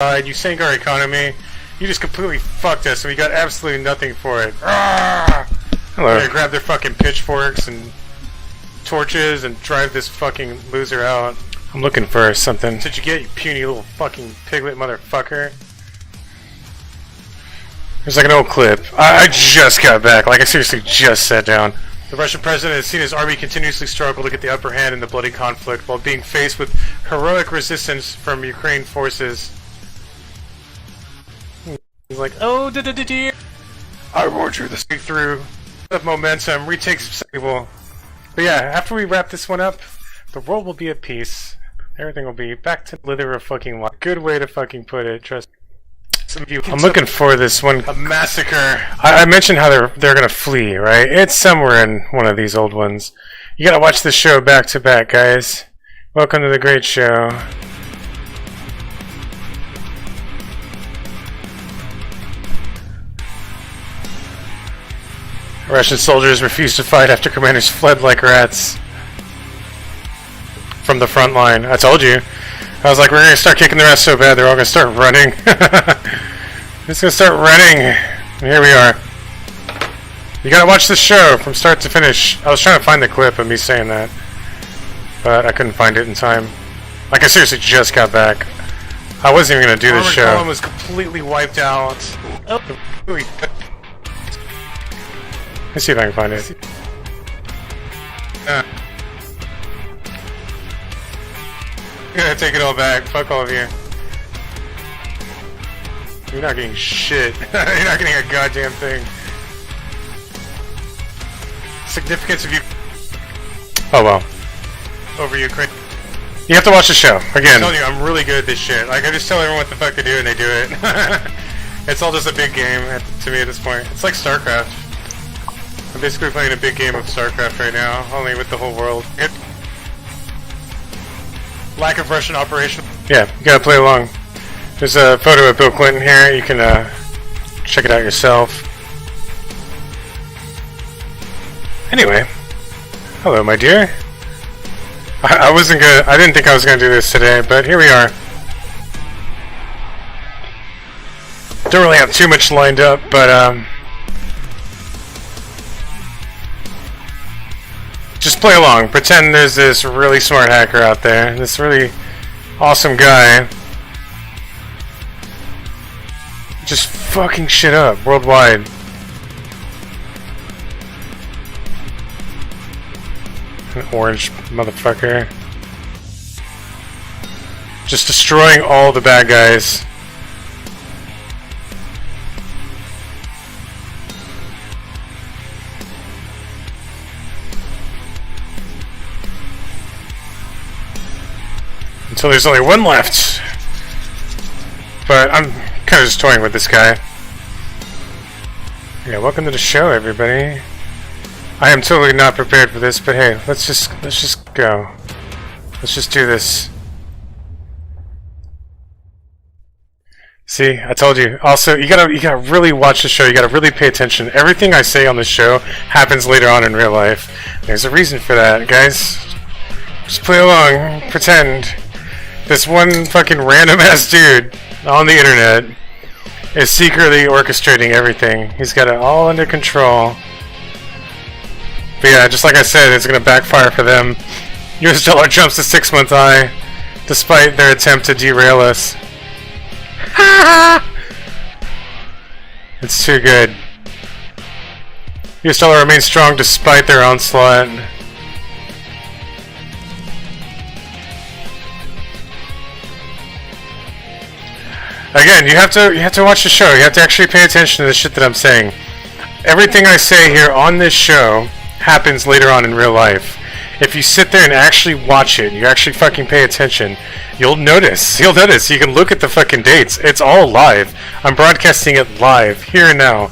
You sank our economy. You just completely fucked us, and we got absolutely nothing for it. Hello. They grab their fucking pitchforks and torches and drive this fucking loser out. I'm looking for something. What did you get, you puny little fucking piglet motherfucker? There's like an old clip. I just got back. Like, I seriously just sat down. The Russian president has seen his army continuously struggle to get the upper hand in the bloody conflict while being faced with heroic resistance from Ukraine forces. He's like, oh, I warned you this through of momentum, retakes stable. But yeah, after we wrap this one up, the world will be at peace. Everything will be back to lither of fucking life. Good way to fucking put it, trust me. I'm looking for this one. A massacre. I mentioned how they're gonna flee, right? It's somewhere in one of these old ones. You gotta watch this show back to back, guys. Welcome to the great show. Russian soldiers refused to fight after commanders fled like rats from the front line. I told you. I was like, we're gonna start kicking their ass so bad they're all gonna start running. It's gonna start running. And here we are. You gotta watch this show from start to finish. I was trying to find the clip of me saying that, but I couldn't find it in time. Like, I seriously just got back. I wasn't even gonna do this show. The column was completely wiped out. Oh. Let's see if I can find it. I'm gonna take it all back. Fuck all of you. You're not getting shit. You're not getting a goddamn thing. Significance of you. Oh well. Over Ukraine. You have to watch the show. Again. I'm telling you, I'm really good at this shit. Like, I just tell everyone what the fuck to do and they do it. It's all just a big game to me at this point. It's like StarCraft. I'm basically playing a big game of StarCraft right now, only with the whole world. Lack of Russian operation. Yeah, you gotta play along. There's a photo of Bill Clinton here. You can check it out yourself. Anyway, hello, my dear. I didn't think I was gonna do this today, but here we are. Don't really have too much lined up, but just play along. Pretend there's this really smart hacker out there, this really awesome guy. Just fucking shit up worldwide. An orange motherfucker. Just destroying all the bad guys. Until there's only one left. But I'm kind of just toying with this guy. Yeah, welcome to the show, everybody. I am totally not prepared for this, but hey, let's just go. Let's just do this. See, I told you. Also, you gotta really watch the show. You gotta really pay attention. Everything I say on the show happens later on in real life. There's a reason for that, guys. Just play along. Pretend. This one fucking random ass dude on the internet is secretly orchestrating everything. He's got it all under control. But yeah, just like I said, it's gonna backfire for them. US dollar jumps to 6-month high, despite their attempt to derail us. It's too good. US dollar remains strong despite their onslaught. Again, you have to watch the show. You have to actually pay attention to the shit that I'm saying. Everything I say here on this show happens later on in real life. If you sit there and actually watch it, you actually fucking pay attention, you'll notice. You'll notice. You can look at the fucking dates. It's all live. I'm broadcasting it live, here and now.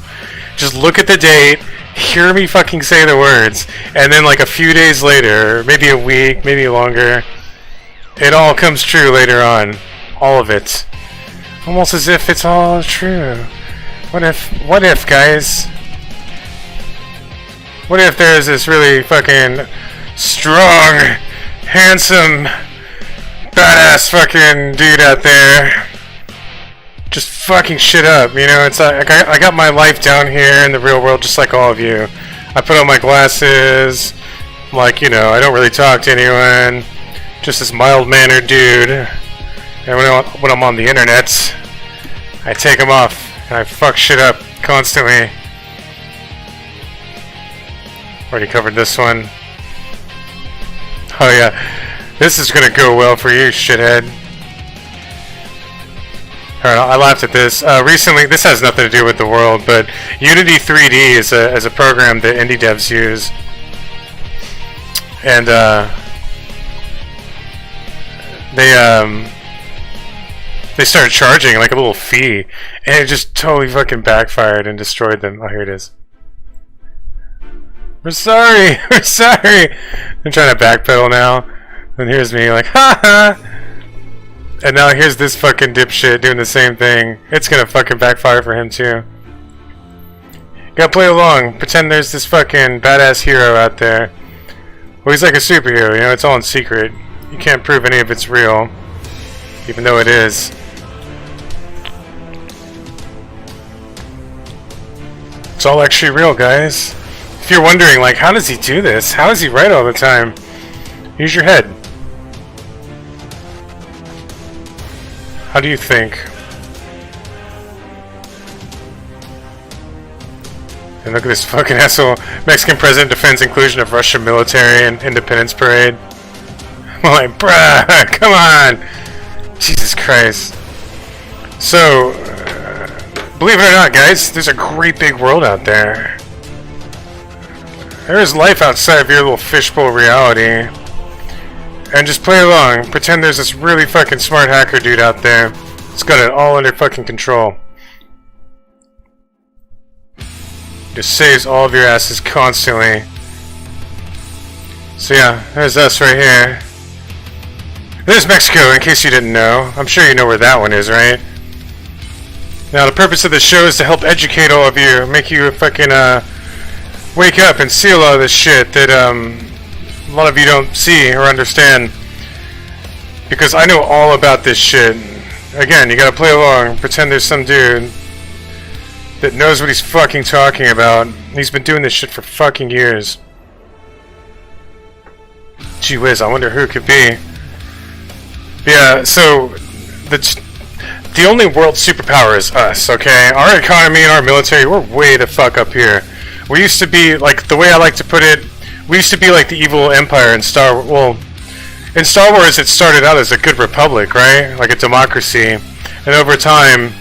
Just look at the date, hear me fucking say the words, and then like a few days later, maybe a week, maybe longer, it all comes true later on. All of it. Almost as if it's all true. What if, guys? What if there's this really fucking strong, handsome, badass fucking dude out there just fucking shit up. You know, it's I got my life down here in the real world, just like all of you. I put on my glasses. Like, you know, I don't really talk to anyone. Just this mild-mannered dude. And when I'm on the internet, I take them off and I fuck shit up constantly. Already covered this one. Oh yeah, this is gonna go well for you, shithead. Alright, I laughed at this. Recently, this has nothing to do with the world, but Unity 3D is a program that indie devs use. And they started charging like a little fee, and it just totally fucking backfired and destroyed them. Oh, here it is. We're sorry, we're sorry. I'm trying to backpedal now, and here's me like, ha ha. And now here's this fucking dipshit doing the same thing. It's gonna fucking backfire for him too. Gotta play along. Pretend there's this fucking badass hero out there. Well, he's like a superhero, you know, it's all in secret. You can't prove any of it's real, even though it is. It's all actually real, guys. If you're wondering, like, how does he do this? How is he right all the time? Use your head. How do you think? And look at this fucking asshole. Mexican president defends inclusion of Russian military and independence parade. I'm like, bruh, come on. Jesus Christ. So, believe it or not, guys, there's a great big world out there. There is life outside of your little fishbowl reality. And just play along. Pretend there's this really fucking smart hacker dude out there. It's got it all under fucking control. Just saves all of your asses constantly. So yeah, there's us right here. There's Mexico, in case you didn't know. I'm sure you know where that one is, right? Now the purpose of the show is to help educate all of you, make you fucking wake up and see a lot of this shit that a lot of you don't see or understand. Because I know all about this shit. Again, you gotta play along, pretend there's some dude that knows what he's fucking talking about. He's been doing this shit for fucking years. Gee whiz, I wonder who it could be. Yeah, so the only world superpower is us, okay? Our economy and our military, we're way the fuck up here. We used to be, like, the way I like to put it, we used to be like the evil empire in Star Wars. Well, in Star Wars it started out as a good republic, right? Like a democracy. And over time,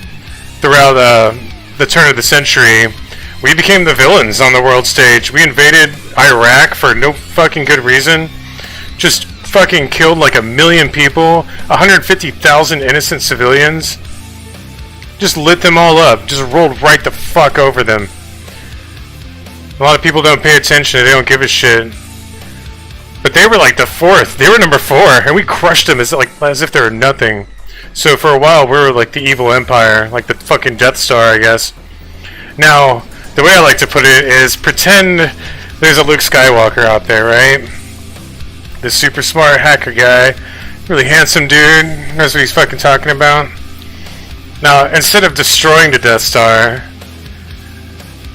throughout the turn of the century, we became the villains on the world stage. We invaded Iraq for no fucking good reason. Just fucking killed like 1 million people, 150,000 innocent civilians. Just lit them all up. Just rolled right the fuck over them. A lot of people don't pay attention. They don't give a shit. But they were like the fourth. They were number 4, and we crushed them as if they were nothing. So for a while, we were like the evil empire, like the fucking Death Star, I guess. Now, the way I like to put it is pretend there's a Luke Skywalker out there, right? This super smart hacker guy, really handsome dude, knows what he's fucking talking about. Now, instead of destroying the Death Star,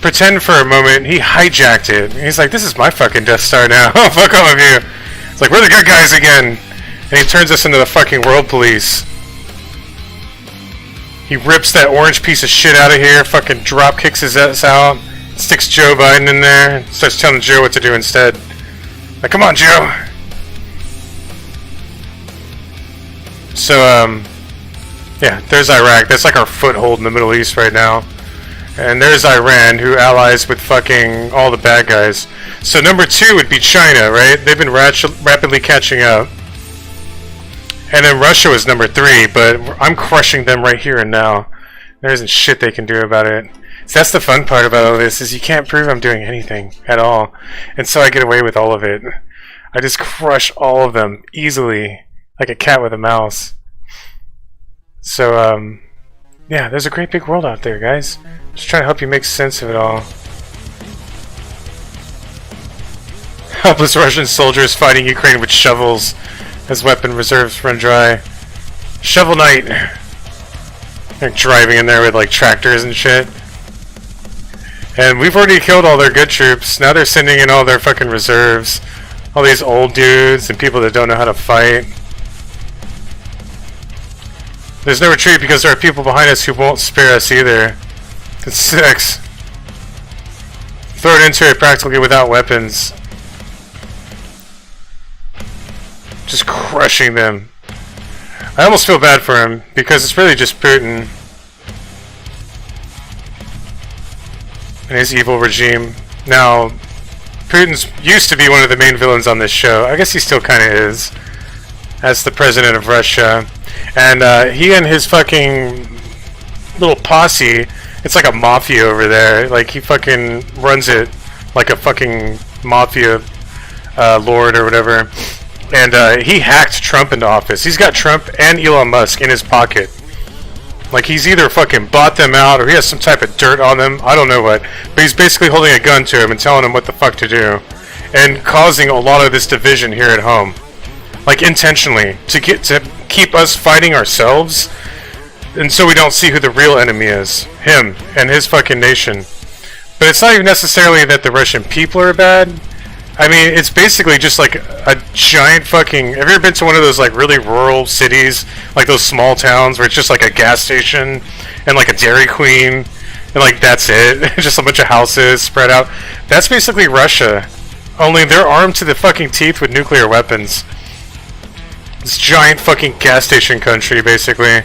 pretend for a moment he hijacked it. He's like, this is my fucking Death Star now. Oh, fuck all of you. It's like, we're the good guys again. And he turns us into the fucking world police. He rips that orange piece of shit out of here, fucking drop kicks his ass out, sticks Joe Biden in there, and starts telling Joe what to do instead. Like, come on, Joe. So, yeah, there's Iraq. That's like our foothold in the Middle East right now. And there's Iran, who allies with fucking all the bad guys. So number 2 would be China, right? They've been rapidly catching up. And then Russia was number 3, but I'm crushing them right here and now. There isn't shit they can do about it. So that's the fun part about all this, is you can't prove I'm doing anything at all. And so I get away with all of it. I just crush all of them easily, like a cat with a mouse. So, yeah, there's a great big world out there, guys. Just trying to help you make sense of it all. Helpless Russian soldiers fighting Ukraine with shovels as weapon reserves run dry. Shovel Knight! Like driving in there with like tractors and shit. And we've already killed all their good troops. Now they're sending in all their fucking reserves. All these old dudes and people that don't know how to fight. There's no retreat because there are people behind us who won't spare us either. It's 6. Throw it into it practically without weapons. Just crushing them. I almost feel bad for him because it's really just Putin and his evil regime. Now, Putin's used to be one of the main villains on this show. I guess he still kind of is, as the president of Russia. And he and his fucking little posse, it's like a mafia over there. Like, he fucking runs it like a fucking mafia lord or whatever. And he hacked Trump into office. He's got Trump and Elon Musk in his pocket. Like, he's either fucking bought them out or he has some type of dirt on them. I don't know what. But he's basically holding a gun to him and telling him what the fuck to do. And causing a lot of this division here at home. Like, intentionally. To keep us fighting ourselves. And so we don't see who the real enemy is. Him and his fucking nation. But it's not even necessarily that the Russian people are bad. I mean, it's basically just like a giant fucking... Have you ever been to one of those like really rural cities? Like those small towns where it's just like a gas station and like a Dairy Queen and like that's it. Just a bunch of houses spread out. That's basically Russia. Only they're armed to the fucking teeth with nuclear weapons. This giant fucking gas station country, basically.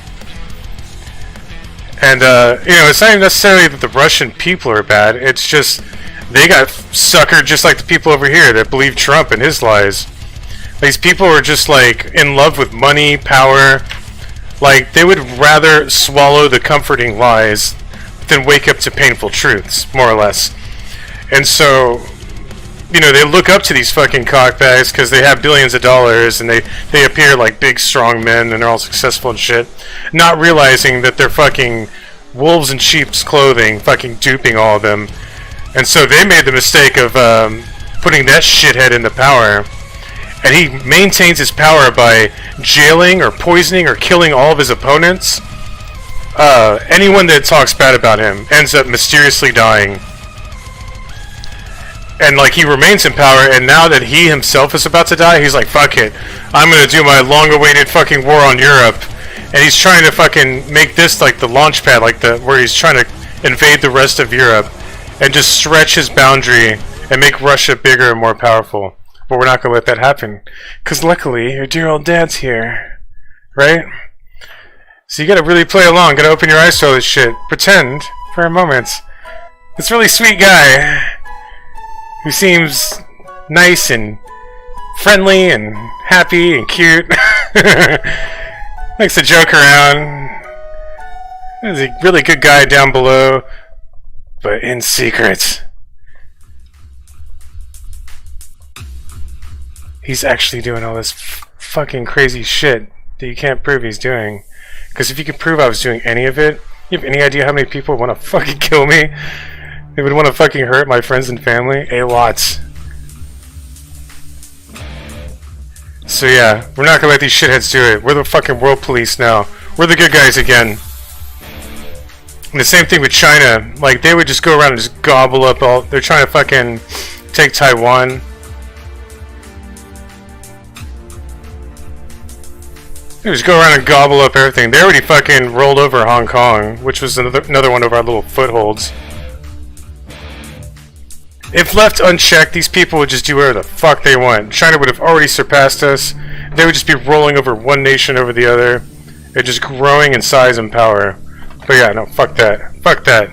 And, you know, it's not even necessarily that the Russian people are bad. It's just... They got suckered just like the people over here that believe Trump and his lies. These people are just like in love with money, power. Like they would rather swallow the comforting lies than wake up to painful truths, more or less. And so, you know, they look up to these fucking cockbags because they have billions of dollars and they appear like big strong men and they're all successful and shit. Not realizing that they're fucking wolves in sheep's clothing, fucking duping all of them. And so they made the mistake of putting that shithead into power. And he maintains his power by jailing or poisoning or killing all of his opponents. Anyone that talks bad about him ends up mysteriously dying. And like he remains in power, and now that he himself is about to die, he's like, fuck it. I'm gonna do my long-awaited fucking war on Europe. And he's trying to fucking make this like the launch pad, like where he's trying to invade the rest of Europe. And just stretch his boundary and make Russia bigger and more powerful. But we're not going to let that happen. Because luckily, your dear old dad's here. Right? So you got to really play along. Got to open your eyes to all this shit. Pretend, for a moment, this really sweet guy who seems nice and friendly and happy and cute. Likes to joke around. He's a really good guy down below. But in secret, he's actually doing all this fucking crazy shit that you can't prove he's doing. Because if you could prove I was doing any of it, you have any idea how many people want to fucking kill me? They would want to fucking hurt my friends and family? A lot. So yeah, we're not gonna let these shitheads do it. We're the fucking world police now. We're the good guys again. And the same thing with China. Like, they would just go around and just gobble up all... They're trying to fucking take Taiwan. They just go around and gobble up everything. They already fucking rolled over Hong Kong, which was another one of our little footholds. If left unchecked, these people would just do whatever the fuck they want. China would have already surpassed us. They would just be rolling over one nation over the other. They're just growing in size and power. But yeah, no, fuck that. Fuck that.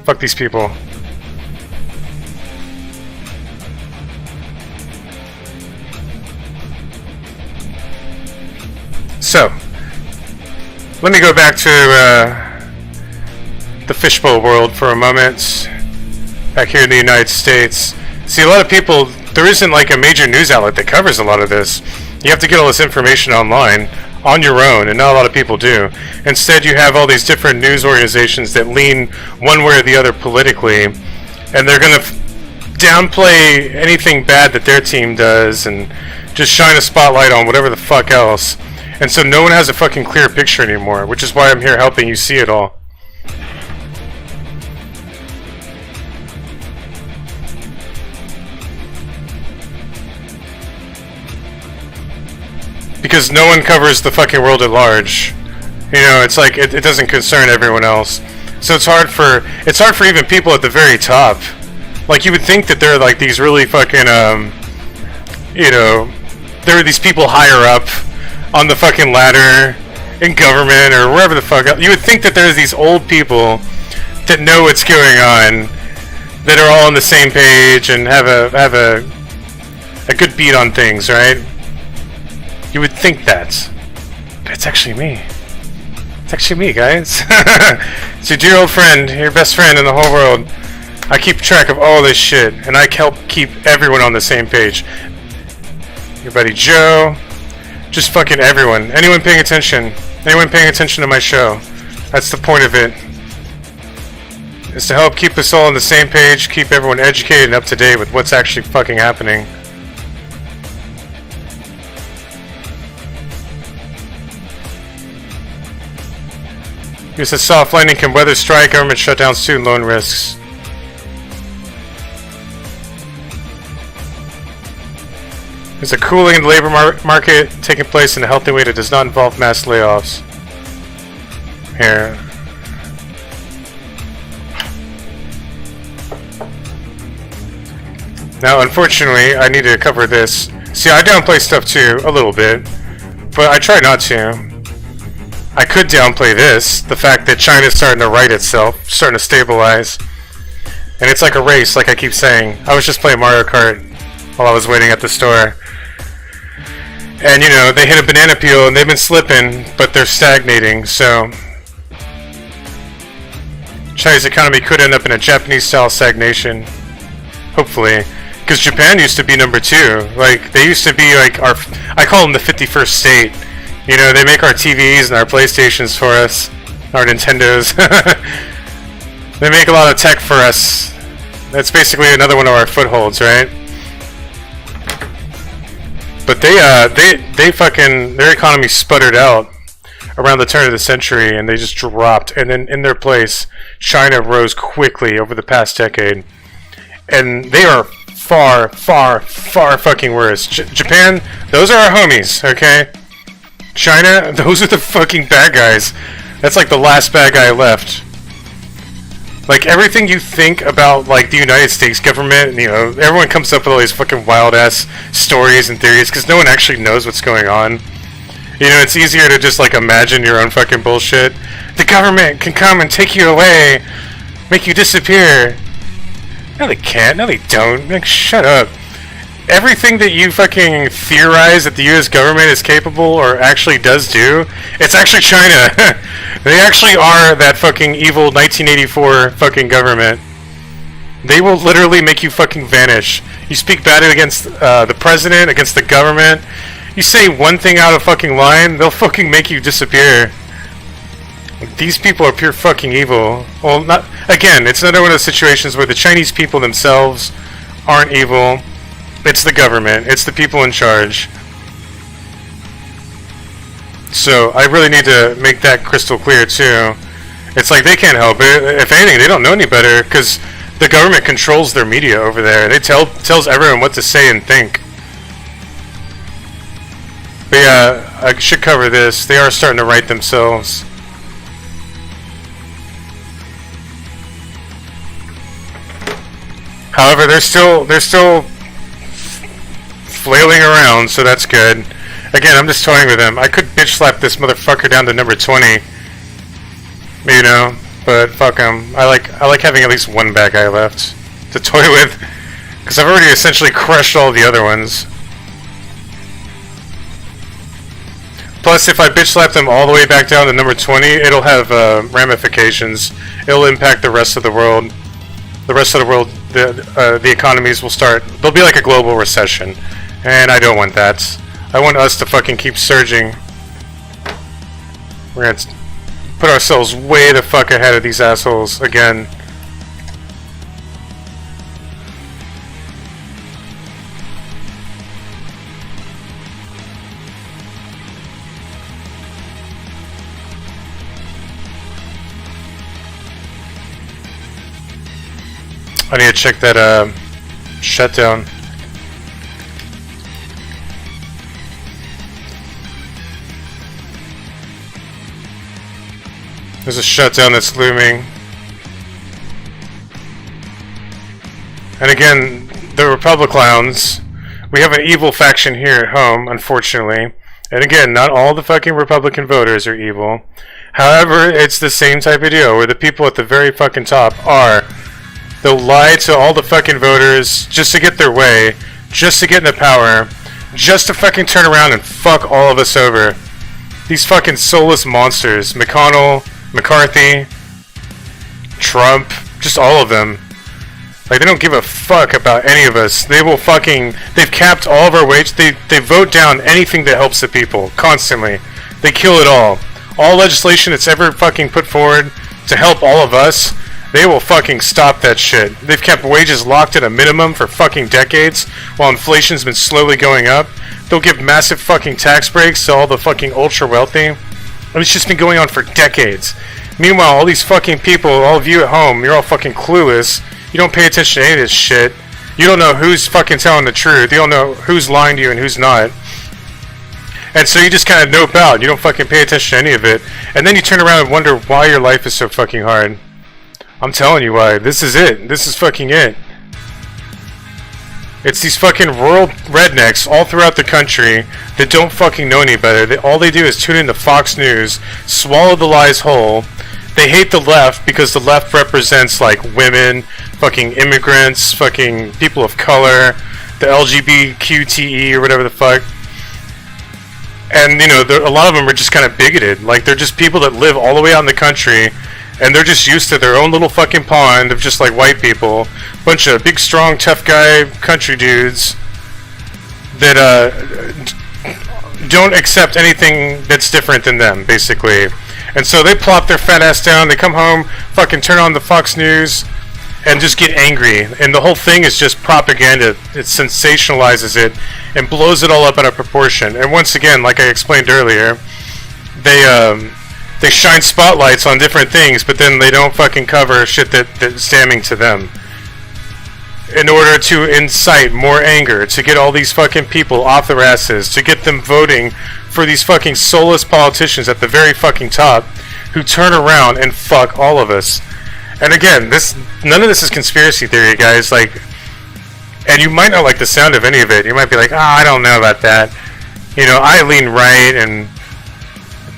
Fuck these people. So, let me go back to the fishbowl world for a moment. Back here in the United States. See, a lot of people, there isn't like a major news outlet that covers a lot of this. You have to get all this information online. On your own, and not a lot of people do. Instead, you have all these different news organizations that lean one way or the other politically, and they're going to downplay anything bad that their team does and just shine a spotlight on whatever the fuck else. And so no one has a fucking clear picture anymore, which is why I'm here helping you see it all. Because no one covers the fucking world at large. You know, it's like it doesn't concern everyone else. So it's hard for even people at the very top. Like, you would think that there are like these really fucking you know, there are these people higher up on the fucking ladder in government or wherever the fuck. You would think that there's these old people that know what's going on, that are all on the same page and have a good beat on things, right? You would think that. But it's actually me. It's actually me, guys. It's your dear old friend, your best friend in the whole world. I keep track of all this shit, and I help keep everyone on the same page. Your buddy Joe, just fucking everyone. Anyone paying attention. Anyone paying attention to my show. That's the point of it. Is to help keep us all on the same page, keep everyone educated and up to date with what's actually fucking happening. Use a soft landing can weather strike, government shutdowns, student loan risks. There's a cooling in the labor market taking place in a healthy way that does not involve mass layoffs. Here. Now, unfortunately, I need to cover this. See, I downplay stuff too, a little bit, but I try not to. I could downplay this, the fact that China's starting to right itself, starting to stabilize. And it's like a race, like I keep saying. I was just playing Mario Kart while I was waiting at the store. And, you know, they hit a banana peel and they've been slipping, but they're stagnating, so China's economy could end up in a Japanese-style stagnation. Hopefully. Because Japan used to be number 2. Like, they used to be like I call them the 51st state. You know, they make our TVs and our PlayStations for us, our Nintendos. They make a lot of tech for us. That's basically another one of our footholds, right? But they fucking, their economy sputtered out around the turn of the century, and they just dropped. And then in their place, China rose quickly over the past decade, and they are far, far, far fucking worse. Japan, those are our homies, okay? China, those are the fucking bad guys. That's like the last bad guy left. Like, everything you think about, like, the United States government, you know, everyone comes up with all these fucking wild-ass stories and theories, because no one actually knows what's going on. You know, it's easier to just, like, imagine your own fucking bullshit. The government can come and take you away, make you disappear. No, they can't. No, they don't. Like, shut up. Everything that you fucking theorize that the U.S. government is capable or actually does do, it's actually China. They actually are that fucking evil 1984 fucking government. They will literally make you fucking vanish. You speak bad against the president, against the government. You say one thing out of fucking line, they'll fucking make you disappear. These people are pure fucking evil. Well, not again. It's another one of those situations where the Chinese people themselves aren't evil. It's the government. It's the people in charge. So I really need to make that crystal clear too. It's like they can't help it. If anything, they don't know any better because the government controls their media over there. They tells everyone what to say and think. But yeah, I should cover this. They are starting to right themselves. However, they're still flailing around, so that's good. Again, I'm just toying with them. I could bitch slap this motherfucker down to number 20, you know, but fuck him. I like having at least one bad guy left to toy with, because I've already essentially crushed all the other ones. Plus, if I bitch slap them all the way back down to number 20, it'll have ramifications. It'll impact the rest of the world. The rest of the world, the economies will start. There'll be like a global recession, and I don't want that. I want us to fucking keep surging. We're gonna put ourselves way the fuck ahead of these assholes again. I need to check that shutdown. There's a shutdown that's looming. And again, the Republic Clowns. We have an evil faction here at home, unfortunately. And again, not all the fucking Republican voters are evil. However, it's the same type of deal where the people at the very fucking top are. They'll lie to all the fucking voters just to get their way, just to get into power, just to fucking turn around and fuck all of us over. These fucking soulless monsters. McConnell, McCarthy, Trump, just all of them. Like, they don't give a fuck about any of us. They will fucking... They've capped all of our wage. They vote down anything that helps the people. Constantly. They kill it all. All legislation that's ever fucking put forward to help all of us, they will fucking stop that shit. They've kept wages locked at a minimum for fucking decades, while inflation's been slowly going up. They'll give massive fucking tax breaks to all the fucking ultra wealthy. And it's just been going on for decades. Meanwhile, all these fucking people, all of you at home, you're all fucking clueless. You don't pay attention to any of this shit. You don't know who's fucking telling the truth. You don't know who's lying to you and who's not. And so you just kind of nope out. You don't fucking pay attention to any of it. And then you turn around and wonder why your life is so fucking hard. I'm telling you why. This is it. This is fucking it. It's these fucking rural rednecks all throughout the country that don't fucking know any better. All they do is tune into Fox News, swallow the lies whole. They hate the left because the left represents like women, fucking immigrants, fucking people of color, the LGBTQTE or whatever the fuck. And, you know, a lot of them are just kind of bigoted. Like, they're just people that live all the way out in the country, and they're just used to their own little fucking pond of just like white people. Bunch of big, strong, tough guy country dudes that don't accept anything that's different than them, basically. And so they plop their fat ass down, they come home, fucking turn on the Fox News, and just get angry. And the whole thing is just propaganda. It sensationalizes it and blows it all up out of proportion. And once again, like I explained earlier, they shine spotlights on different things, but then they don't fucking cover shit that's damning to them. In order to incite more anger, to get all these fucking people off their asses, to get them voting for these fucking soulless politicians at the very fucking top who turn around and fuck all of us. And again, none of this is conspiracy theory, guys. Like, and you might not like the sound of any of it. You might be like, I don't know about that. You know, I lean right, and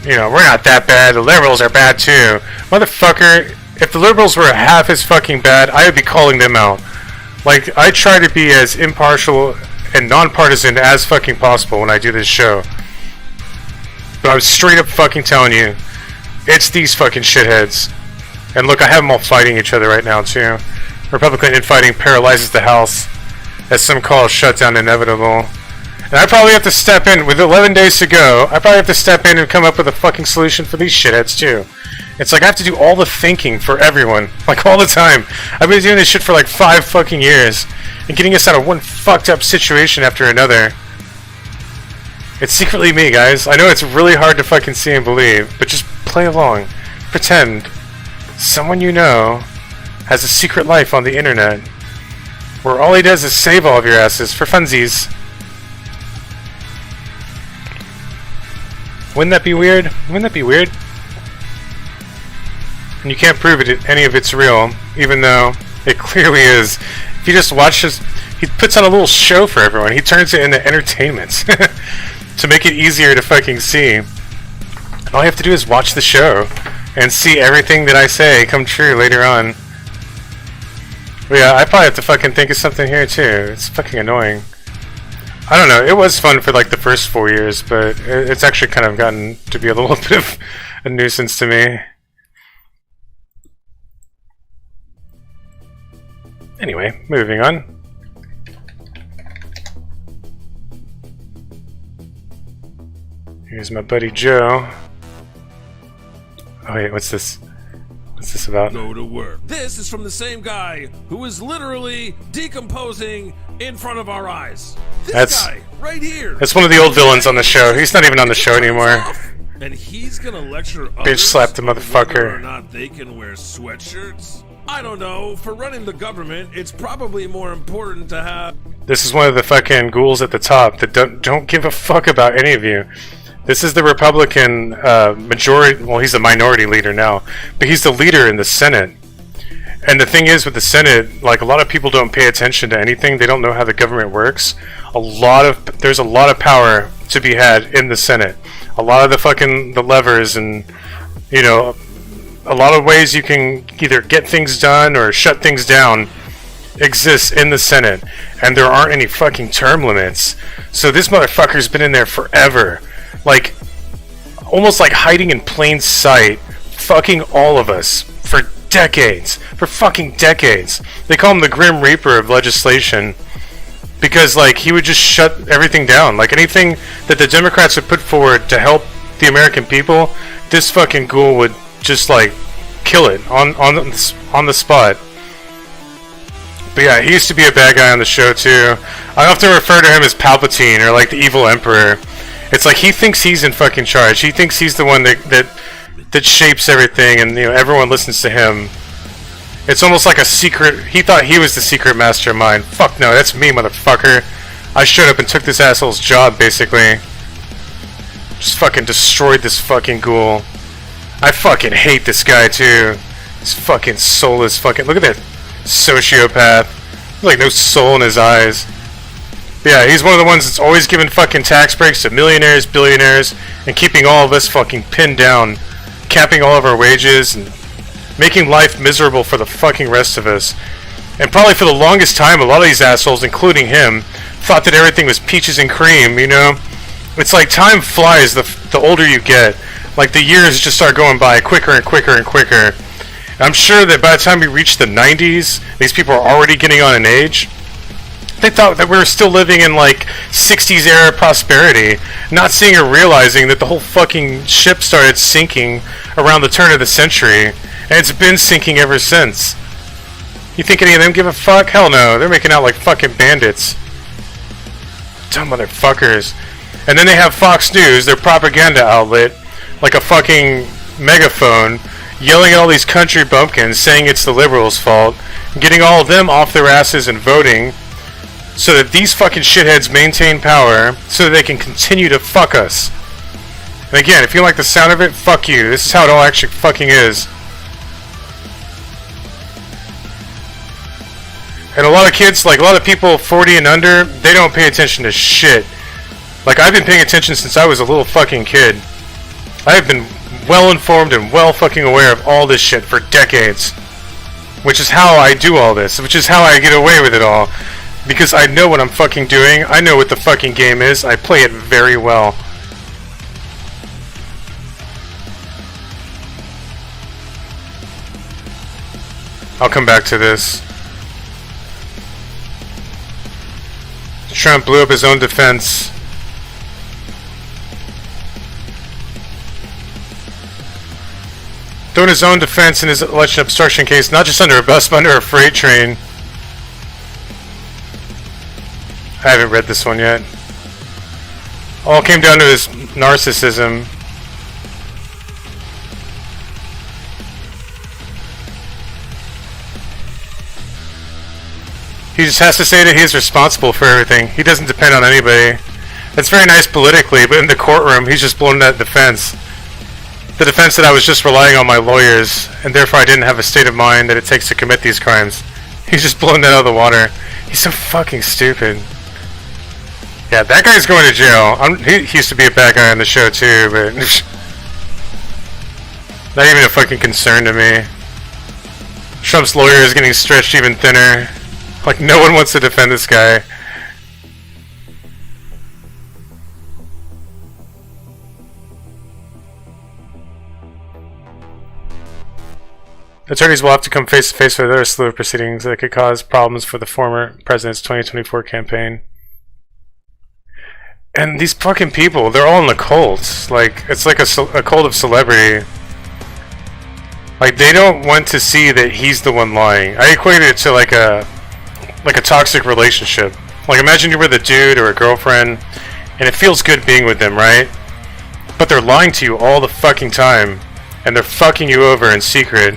you know, we're not that bad. The liberals are bad too. Motherfucker, if the liberals were half as fucking bad, I would be calling them out. Like, I try to be as impartial and nonpartisan as fucking possible when I do this show. But I'm straight up fucking telling you, it's these fucking shitheads. And look, I have them all fighting each other right now too. Republican infighting paralyzes the House, as some call shutdown inevitable. And I probably have to step in, with 11 days to go, I probably have to step in and come up with a fucking solution for these shitheads too. It's like I have to do all the thinking for everyone, like all the time. I've been doing this shit for like 5 fucking years, and getting us out of one fucked up situation after another. It's secretly me, guys. I know it's really hard to fucking see and believe, but just play along. Pretend someone you know has a secret life on the internet, where all he does is save all of your asses for funsies. Wouldn't that be weird? Wouldn't that be weird? And you can't prove it, any of it's real, even though it clearly is. If you just watch this, he puts on a little show for everyone. He turns it into entertainment to make it easier to fucking see. And all you have to do is watch the show and see everything that I say come true later on. But yeah, I probably have to fucking think of something here too. It's fucking annoying. I don't know, it was fun for like the first 4 years, but it's actually kind of gotten to be a little bit of a nuisance to me. Anyway, moving on. Here's my buddy Joe. Oh wait, what's this? What's this about? Go to work. This is from the same guy who is literally decomposing in front of our eyes. This guy right here. That's one of the old villains on the show. He's not even on the show anymore. And he's gonna lecture Bitch slapped the motherfucker. Whether or not they can wear sweatshirts. I don't know. For running the government, it's probably more important to have... This is one of the fucking ghouls at the top that don't give a fuck about any of you. This is the Republican majority... Well, he's the minority leader now. But he's the leader in the Senate. And the thing is with the Senate, like, a lot of people don't pay attention to anything. They don't know how the government works. There's a lot of power to be had in the Senate. A lot of the levers and, you know, a lot of ways you can either get things done or shut things down exists in the Senate. And there aren't any fucking term limits. So this motherfucker's been in there forever. Like, almost like hiding in plain sight, fucking all of us for decades. For fucking decades. They call him the Grim Reaper of legislation because, like, he would just shut everything down. Like, anything that the Democrats would put forward to help the American people, this fucking ghoul would just, like, kill it on the spot. But yeah, he used to be a bad guy on the show too. I often refer to him as Palpatine, or like the evil emperor. It's like he thinks he's in fucking charge. He thinks he's the one that shapes everything, and, you know, everyone listens to him. It's almost like a secret. He thought he was the secret mastermind. Fuck no, that's me, motherfucker. I showed up and took this asshole's job, basically. Just fucking destroyed this fucking ghoul. I fucking hate this guy too. This fucking soulless fucking... Look at that sociopath. Like, no soul in his eyes. But yeah, he's one of the ones that's always giving fucking tax breaks to millionaires, billionaires, and keeping all of us fucking pinned down. Capping all of our wages and making life miserable for the fucking rest of us. And probably for the longest time, a lot of these assholes, including him, thought that everything was peaches and cream, you know? It's like time flies the older you get. Like, the years just start going by quicker and quicker and quicker. And I'm sure that by the time we reach the 90s, these people are already getting on in age. They thought that we were still living in, like, 60s era prosperity, not seeing or realizing that the whole fucking ship started sinking around the turn of the century, and it's been sinking ever since. You think any of them give a fuck? Hell no, they're making out like fucking bandits. Dumb motherfuckers. And then they have Fox News, their propaganda outlet, like a fucking megaphone, yelling at all these country bumpkins, saying it's the liberals' fault, getting all of them off their asses and voting, so that these fucking shitheads maintain power, so that they can continue to fuck us. And again, if you like the sound of it, fuck you. This is how it all actually fucking is. And a lot of kids, like a lot of people 40 and under, they don't pay attention to shit. Like, I've been paying attention since I was a little fucking kid. I have been well informed and well fucking aware of all this shit for decades. Which is how I do all this. Which is how I get away with it all. Because I know what I'm fucking doing. I know what the fucking game is. I play it very well. I'll come back to this. Trump blew up his own defense. Throwing his own defense in his election obstruction case, not just under a bus, but under a freight train. I haven't read this one yet. All came down to his narcissism. He just has to say that he is responsible for everything. He doesn't depend on anybody. That's very nice politically, but in the courtroom, he's just blown that defense. The defense that I was just relying on my lawyers, and therefore I didn't have a state of mind that it takes to commit these crimes. He's just blown that out of the water. He's so fucking stupid. Yeah, that guy's going to jail. He used to be a bad guy on the show too, but not even a fucking concern to me. Trump's lawyer is getting stretched even thinner. Like, no one wants to defend this guy. Attorneys will have to come face to face with other slew of proceedings that could cause problems for the former president's 2024 campaign. And these fucking people, they're all in the cult. Like, it's like a cult of celebrity. Like, they don't want to see that he's the one lying. I equate it to like a toxic relationship. Like, imagine you were the dude or a girlfriend, and it feels good being with them, right? But they're lying to you all the fucking time, and they're fucking you over in secret.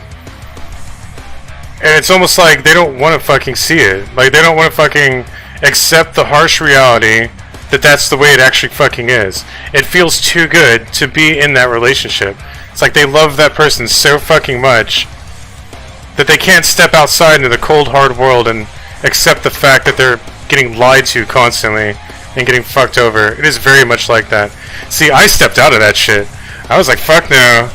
And it's almost like they don't want to fucking see it. Like, they don't want to fucking accept the harsh reality that that's the way it actually fucking is. It feels too good to be in that relationship. It's like they love that person so fucking much that they can't step outside into the cold, hard world and accept the fact that they're getting lied to constantly and getting fucked over. It is very much like that. See, I stepped out of that shit. I was like, fuck no.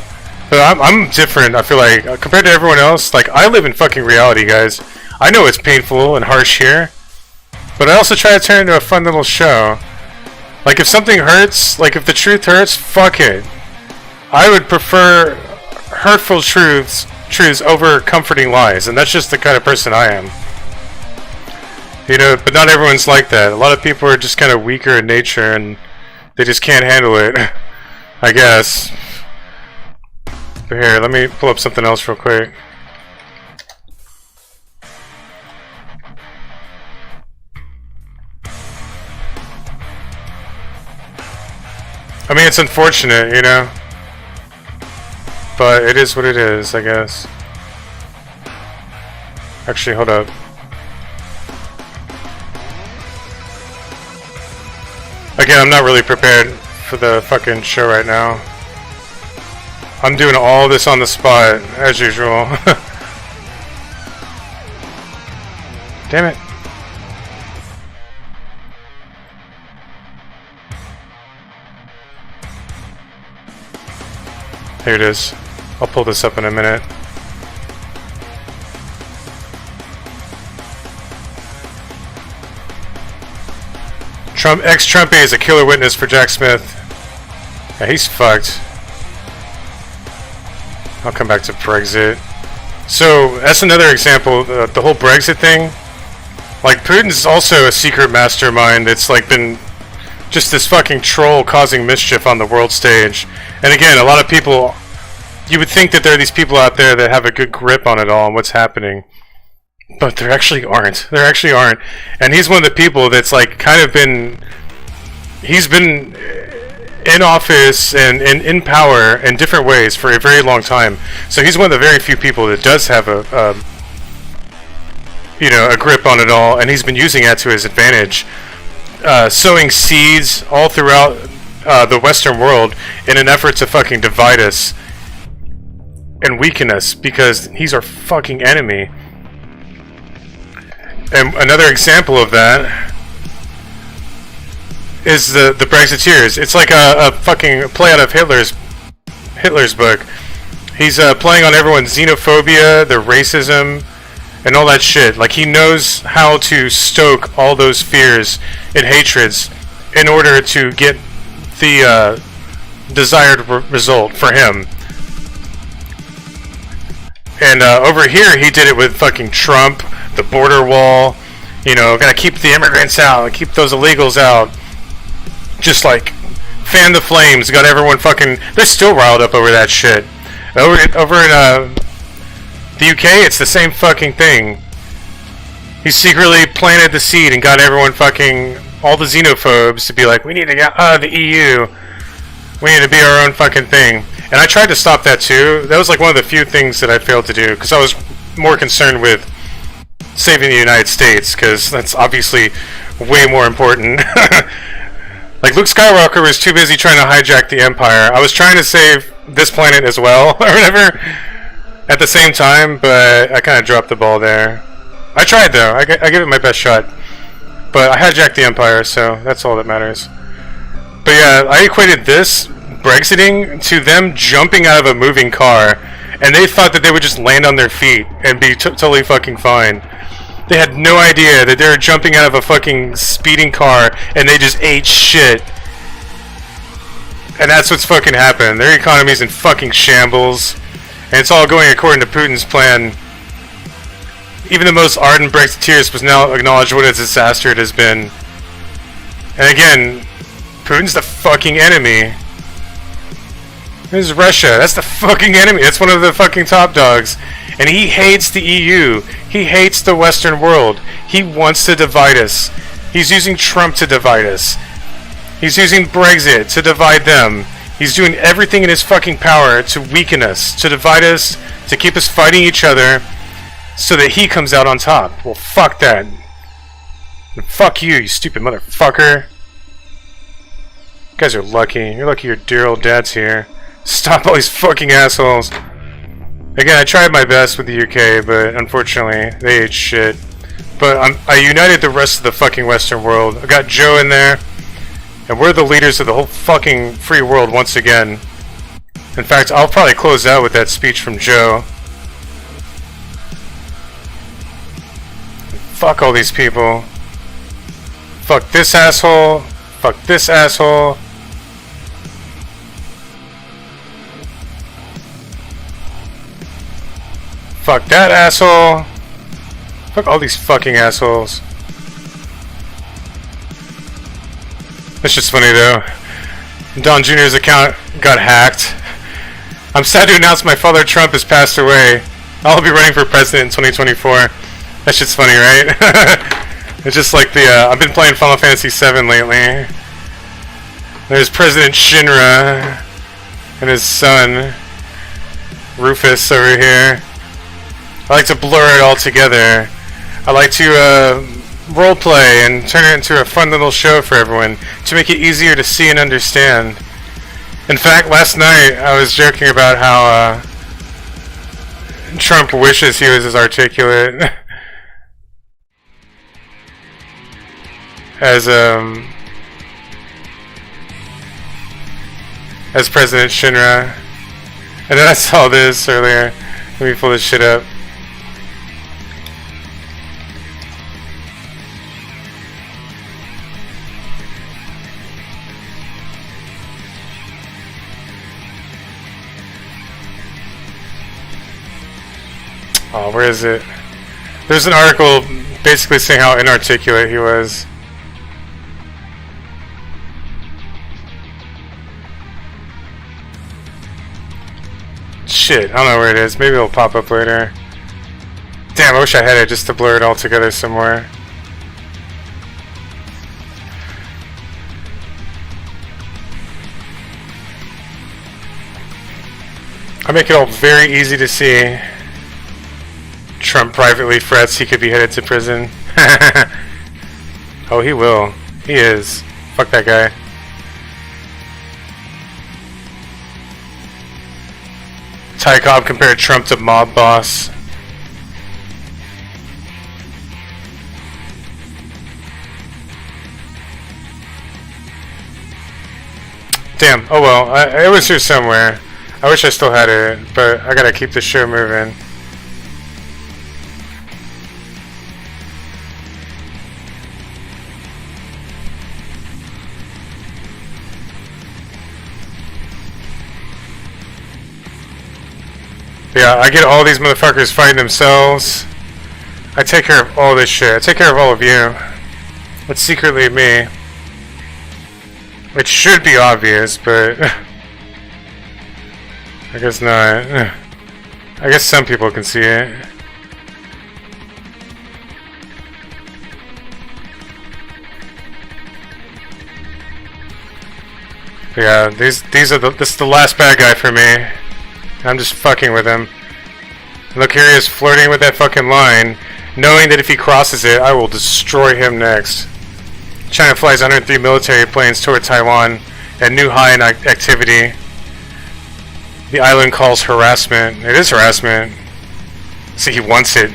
But I'm different, I feel like, compared to everyone else. Like, I live in fucking reality, guys. I know it's painful and harsh here, but I also try to turn it into a fun little show. Like, if something hurts, like, if the truth hurts, fuck it. I would prefer hurtful truths over comforting lies, and that's just the kind of person I am. You know, but not everyone's like that. A lot of people are just kind of weaker in nature, and they just can't handle it, I guess. But here, let me pull up something else real quick. I mean, it's unfortunate, you know? But it is what it is, I guess. Actually, hold up. Again, I'm not really prepared for the fucking show right now. I'm doing all this on the spot, as usual. Damn it. Here it is. I'll pull this up in a minute. Ex-Trumpy is a killer witness for Jack Smith. Yeah, he's fucked. I'll come back to Brexit. So, that's another example, the whole Brexit thing. Like, Putin's also a secret mastermind. It's like been just this fucking troll causing mischief on the world stage. And again, a lot of people, you would think that there are these people out there that have a good grip on it all and what's happening. But there actually aren't. There actually aren't. And he's one of the people that's like kind of been, he's been in office and in power in different ways for a very long time. So he's one of the very few people that does have a you know, a grip on it all, and he's been using that to his advantage. Sowing seeds all throughout the Western world in an effort to fucking divide us and weaken us, because he's our fucking enemy. And another example of that is the Brexiteers. It's like a fucking play out of Hitler's book. He's playing on everyone's xenophobia, their racism, and all that shit. Like, he knows how to stoke all those fears and hatreds in order to get the desired result for him. And over here, he did it with fucking Trump, the border wall. You know, gotta keep the immigrants out, keep those illegals out. Just like fan the flames. Got everyone fucking. They're still riled up over that shit. Over in the UK, it's the same fucking thing. He secretly planted the seed and got everyone fucking, all the xenophobes to be like, we need to get out of the EU. We need to be our own fucking thing. And I tried to stop that too. That was like one of the few things that I failed to do, because I was more concerned with saving the United States, because that's obviously way more important. Like, Luke Skywalker was too busy trying to hijack the Empire. I was trying to save this planet as well, or whatever, at the same time, but I kind of dropped the ball there. I tried, though. I gave it my best shot. But I hijacked the Empire, so that's all that matters. But yeah, I equated this Brexiting to them jumping out of a moving car, and they thought that they would just land on their feet and be totally fucking fine. They had no idea that they were jumping out of a fucking speeding car, and they just ate shit. And that's what's fucking happened. Their economy's in fucking shambles, and it's all going according to Putin's plan. Even the most ardent Brexiteers must now acknowledge what a disaster it has been. And again, Putin's the fucking enemy. This is Russia. That's the fucking enemy. That's one of the fucking top dogs. And he hates the EU. He hates the Western world. He wants to divide us. He's using Trump to divide us. He's using Brexit to divide them. He's doing everything in his fucking power to weaken us, to divide us, to keep us fighting each other, so that he comes out on top. Well, fuck that. And fuck you, you stupid motherfucker. You guys are lucky. You're lucky your dear old dad's here. Stop all these fucking assholes. Again, I tried my best with the UK, but unfortunately, they ate shit. But I united the rest of the fucking Western world. I got Joe in there, and we're the leaders of the whole fucking free world once again. In fact, I'll probably close out with that speech from Joe. Fuck all these people. Fuck this asshole. Fuck this asshole. Fuck that asshole. Fuck all these fucking assholes. That's just funny though. Don Jr.'s account got hacked. I'm sad to announce my father Trump has passed away. I'll be running for president in 2024. That shit's funny, right? It's just like the, I've been playing Final Fantasy VII lately. There's President Shinra and his son, Rufus, over here. I like to blur it all together. I like to roleplay and turn it into a fun little show for everyone to make it easier to see and understand. In fact, last night I was joking about how Trump wishes he was as articulate as President Shinra. And then I saw this earlier. Let me pull this shit up. Oh, where is it? There's an article basically saying how inarticulate he was. Shit, I don't know where it is. Maybe it'll pop up later. Damn, I wish I had it just to blur it all together somewhere. I make it all very easy to see. Trump privately frets he could be headed to prison. Oh, he will. He is. Fuck that guy. Ty Cobb compared Trump to mob boss. Damn. Oh well. It was here somewhere. I wish I still had it, but I gotta keep the show moving. Yeah, I get all these motherfuckers fighting themselves. I take care of all this shit. I take care of all of you. It's secretly me. It should be obvious, but I guess not. I guess some people can see it. Yeah, this is the last bad guy for me. I'm just fucking with him. Look, here he is flirting with that fucking line, knowing that if he crosses it, I will destroy him next. China flies 103 military planes toward Taiwan at new high in activity. The island calls harassment. It is harassment. See, he wants it.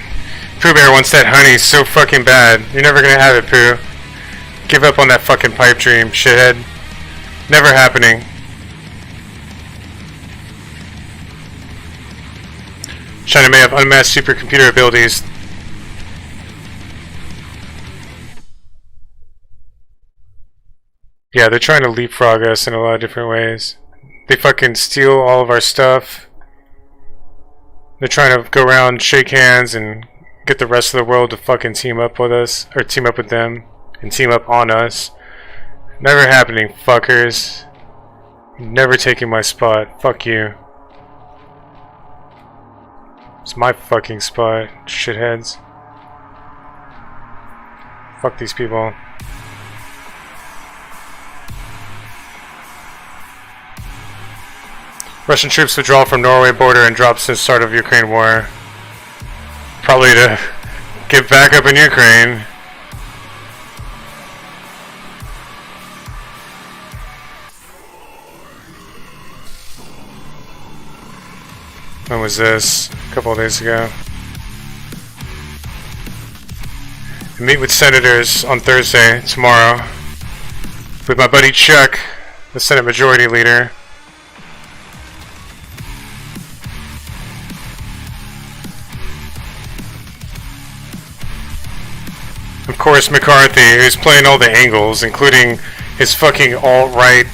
Pooh Bear wants that honey so fucking bad. You're never gonna have it, Pooh. Give up on that fucking pipe dream, shithead. Never happening. China may have unmatched supercomputer abilities. Yeah, they're trying to leapfrog us in a lot of different ways. They fucking steal all of our stuff. They're trying to go around, shake hands, and get the rest of the world to fucking team up with us, or team up with them, and team up on us. Never happening, fuckers. Never taking my spot. Fuck you. It's my fucking spot, shitheads. Fuck these people. Russian troops withdraw from Norway border and drop since start of Ukraine war. Probably to get back up in Ukraine. When was this? A couple of days ago. I meet with senators on Thursday, tomorrow, with my buddy Chuck, the Senate Majority Leader. Of course, McCarthy, who's playing all the angles, including his fucking alt-right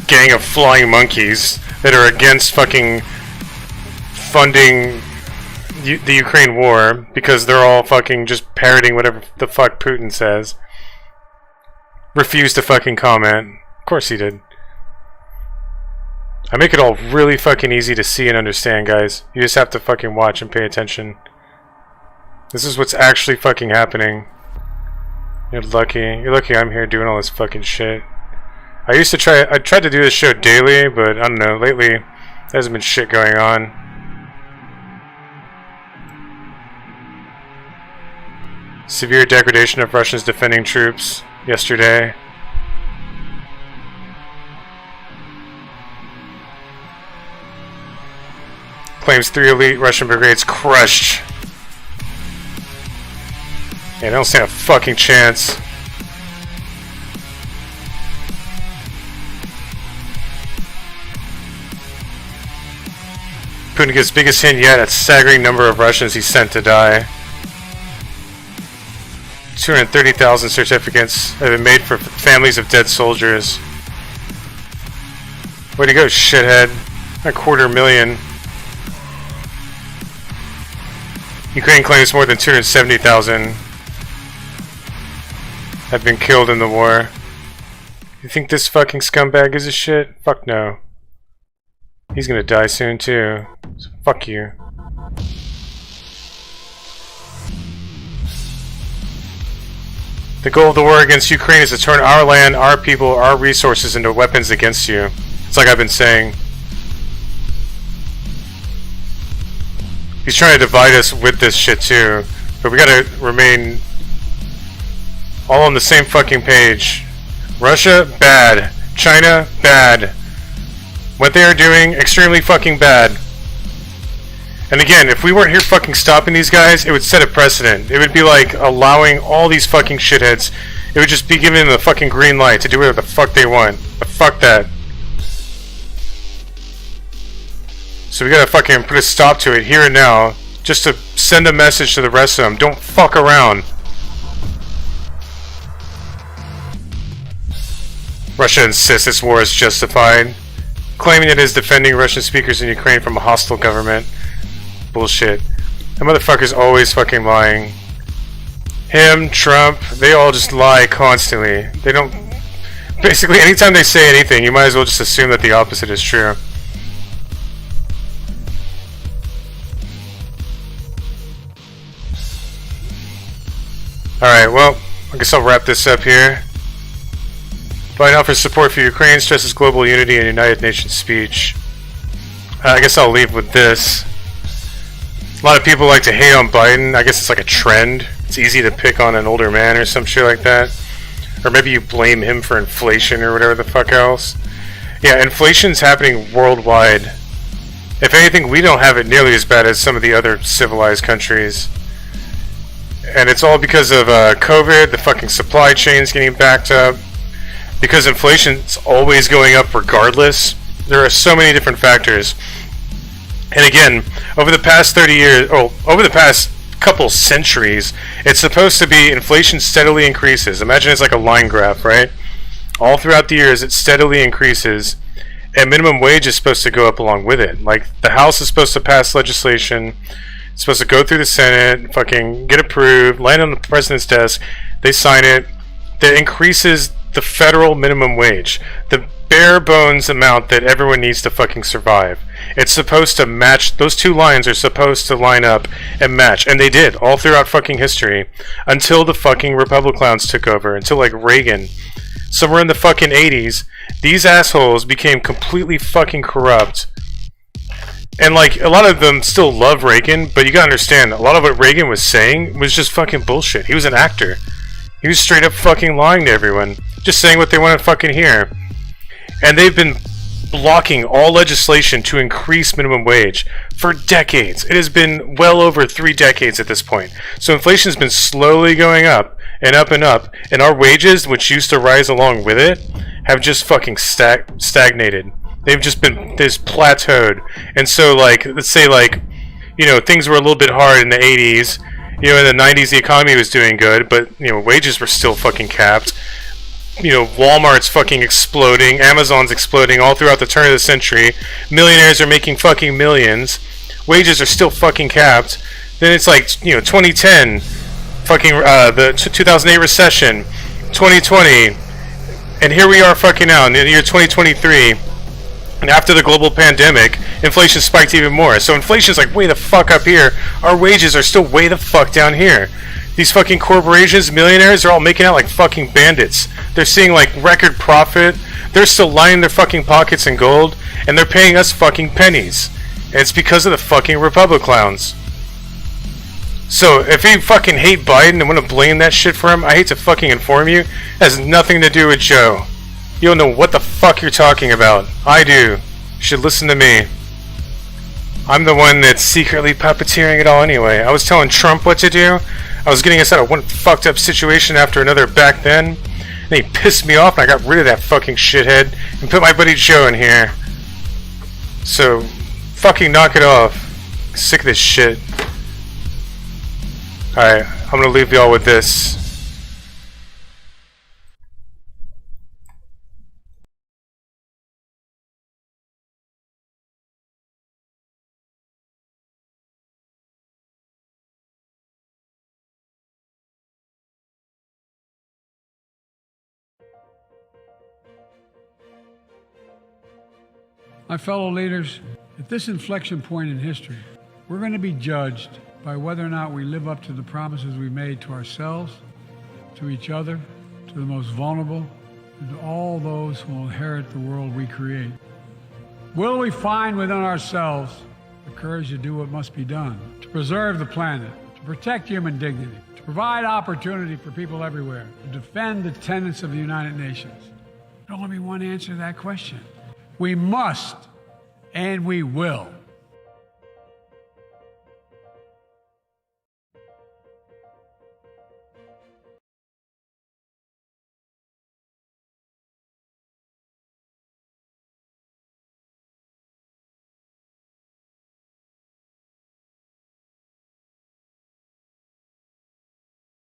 gang of flying monkeys that are against fucking funding the Ukraine war because they're all fucking just parroting whatever the fuck Putin says. Refused to fucking comment. Of course he did. I make it all really fucking easy to see and understand, guys. You just have to fucking watch and pay attention. This is what's actually fucking happening. You're lucky. You're lucky I'm here doing all this fucking shit. I tried to do this show daily, but I don't know, lately there hasn't been shit going on. Severe degradation of Russians defending troops yesterday. Claims 3 elite Russian brigades crushed. Yeah, they don't stand a fucking chance. Putin gives biggest hint yet at staggering number of Russians he sent to die. 230,000 certificates have been made for families of dead soldiers. Way to go, shithead. 250,000. Ukraine claims more than 270,000 have been killed in the war. You think this fucking scumbag is a shit? Fuck no. He's gonna die soon too. So fuck you. The goal of the war against Ukraine is to turn our land, our people, our resources into weapons against you. It's like I've been saying. He's trying to divide us with this shit too. But we gotta remain all on the same fucking page. Russia, bad. China, bad. What they are doing, extremely fucking bad. And again, if we weren't here fucking stopping these guys, it would set a precedent. It would be like allowing all these fucking shitheads. It would just be giving them the fucking green light to do whatever the fuck they want. But fuck that. So we gotta fucking put a stop to it here and now, just to send a message to the rest of them. Don't fuck around. Russia insists this war is justified, claiming it is defending Russian speakers in Ukraine from a hostile government. Bullshit. That motherfucker's always fucking lying. Him, Trump, they all just lie constantly. They don't... Basically, anytime they say anything, you might as well just assume that the opposite is true. Alright, well, I guess I'll wrap this up here. Biden offers support for Ukraine, stresses global unity in United Nations speech. I guess I'll leave with this. A lot of people like to hate on Biden. I guess it's like a trend. It's easy to pick on an older man or some shit like that. Or maybe you blame him for inflation or whatever the fuck else. Yeah, inflation's happening worldwide. If anything, we don't have it nearly as bad as some of the other civilized countries. And it's all because of COVID, the fucking supply chains getting backed up. Because inflation's always going up regardless. There are so many different factors. And again, over the past 30 years, over the past couple centuries, it's supposed to be inflation steadily increases. Imagine it's like a line graph, right? All throughout the years, it steadily increases. And minimum wage is supposed to go up along with it. Like, the House is supposed to pass legislation. It's supposed to go through the Senate, fucking get approved, land on the president's desk. They sign it. That increases the federal minimum wage. The bare bones amount that everyone needs to fucking survive. It's supposed to match. Those two lines are supposed to line up and match. And they did all throughout fucking history. Until the fucking Republicans took over. Until like Reagan. Somewhere in the fucking 80s. These assholes became completely fucking corrupt. And like a lot of them still love Reagan, but you gotta understand, a lot of what Reagan was saying was just fucking bullshit. He was an actor. He was straight up fucking lying to everyone, just saying what they want to fucking hear. And they've been blocking all legislation to increase minimum wage for decades. It has been well over 3 decades at this point. So inflation's been slowly going up and up and up, and our wages, which used to rise along with it, have just fucking stagnated. They've just been plateaued. And so, like, let's say, like, you know, things were a little bit hard in the 80s. You know, in the 90s the economy was doing good, but, you know, wages were still fucking capped. You know, Walmart's fucking exploding, Amazon's exploding all throughout the turn of the century. Millionaires are making fucking millions. Wages are still fucking capped. Then it's like, you know, 2010, fucking, the 2008 recession, 2020, and here we are fucking now in the year 2023. And after the global pandemic, inflation spiked even more. So inflation's like way the fuck up here. Our wages are still way the fuck down here. These fucking corporations, millionaires, are all making out like fucking bandits. They're seeing like record profit. They're still lining their fucking pockets in gold. And they're paying us fucking pennies. And it's because of the fucking Republic clowns. So if you fucking hate Biden and want to blame that shit for him, I hate to fucking inform you, it has nothing to do with Joe. You don't know what the fuck you're talking about. I do. You should listen to me. I'm the one that's secretly puppeteering it all anyway. I was telling Trump what to do. I was getting us out of one fucked up situation after another back then. And he pissed me off and I got rid of that fucking shithead and put my buddy Joe in here. So, fucking knock it off. Sick of this shit. Alright, I'm gonna leave y'all with this. My fellow leaders, at this inflection point in history, we're going to be judged by whether or not we live up to the promises we made to ourselves, to each other, to the most vulnerable, and to all those who will inherit the world we create. Will we find within ourselves the courage to do what must be done, to preserve the planet, to protect human dignity, to provide opportunity for people everywhere, to defend the tenets of the United Nations? There's only one answer to that question. We must and we will.